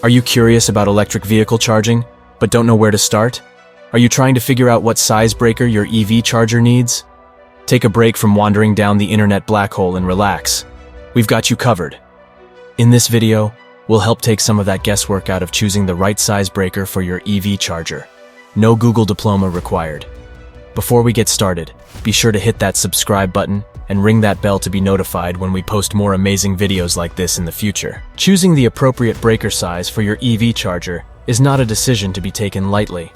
Are you curious about electric vehicle charging, but don't know where to start? Are you trying to figure out what size breaker your EV charger needs? Take a break from wandering down the internet black hole and relax. We've got you covered. In this video, we'll help take some of that guesswork out of choosing the right size breaker for your EV charger. No Google diploma required. Before we get started, be sure to hit that subscribe button and ring that bell to be notified when we post more amazing videos like this in the future. Choosing the appropriate breaker size for your EV charger is not a decision to be taken lightly.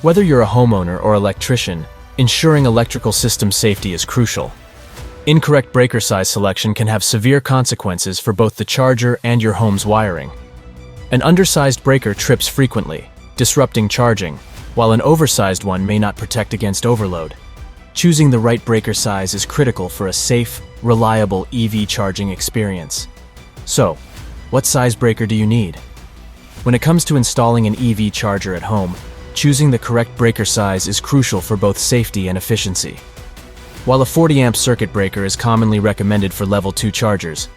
Whether you're a homeowner or electrician, ensuring electrical system safety is crucial. Incorrect breaker size selection can have severe consequences for both the charger and your home's wiring. An undersized breaker trips frequently, disrupting charging, while an oversized one may not protect against overload. Choosing the right breaker size is critical for a safe, reliable EV charging experience. So, what size breaker do you need? When it comes to installing an EV charger at home, choosing the correct breaker size is crucial for both safety and efficiency. While a 40-amp circuit breaker is commonly recommended for level 2 chargers,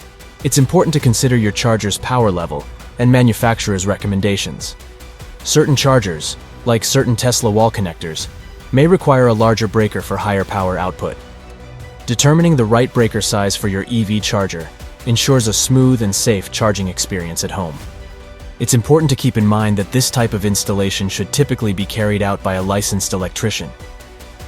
it's important to consider your charger's power level and manufacturer's recommendations. Certain chargers, like certain Tesla wall connectors, may require a larger breaker for higher power output. Determining the right breaker size for your EV charger ensures a smooth and safe charging experience at home. It's important to keep in mind that this type of installation should typically be carried out by a licensed electrician.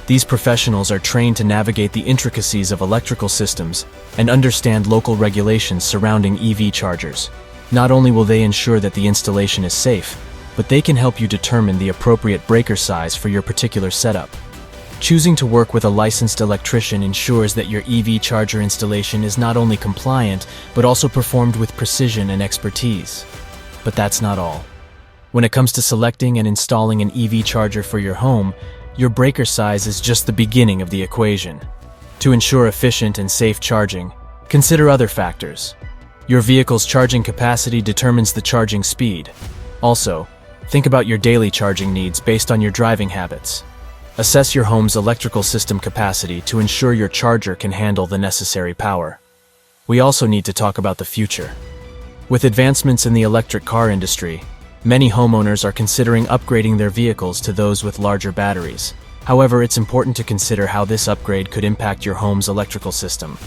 These professionals are trained to navigate the intricacies of electrical systems and understand local regulations surrounding EV chargers. Not only will they ensure that the installation is safe, but they can help you determine the appropriate breaker size for your particular setup. Choosing to work with a licensed electrician ensures that your EV charger installation is not only compliant, but also performed with precision and expertise. But that's not all. When it comes to selecting and installing an EV charger for your home, your breaker size is just the beginning of the equation. To ensure efficient and safe charging, consider other factors. Your vehicle's charging capacity determines the charging speed. Also, think about your daily charging needs based on your driving habits. Assess your home's electrical system capacity to ensure your charger can handle the necessary power. We also need to talk about the future. With advancements in the electric car industry, many homeowners are considering upgrading their vehicles to those with larger batteries. However, it's important to consider how this upgrade could impact your home's electrical system.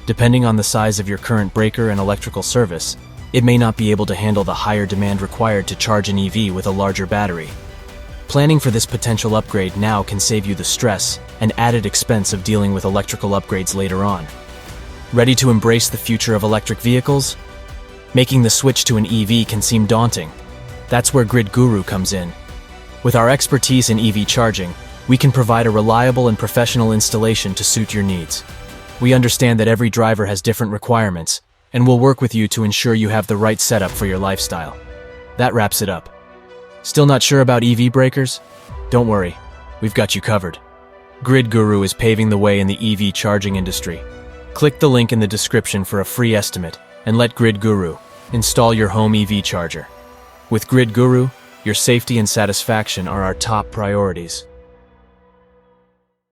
Depending on the size of your current breaker and electrical service, it may not be able to handle the higher demand required to charge an EV with a larger battery. Planning for this potential upgrade now can save you the stress and added expense of dealing with electrical upgrades later on. Ready to embrace the future of electric vehicles? Making the switch to an EV can seem daunting. That's where Grid Guru comes in. With our expertise in EV charging, we can provide a reliable and professional installation to suit your needs. We understand that every driver has different requirements, and we'll work with you to ensure you have the right setup for your lifestyle. That wraps it up. Still not sure about EV breakers? Don't worry, we've got you covered. Grid Guru is paving the way in the EV charging industry. Click the link in the description for a free estimate and let Grid Guru install your home EV charger. With Grid Guru, your safety and satisfaction are our top priorities.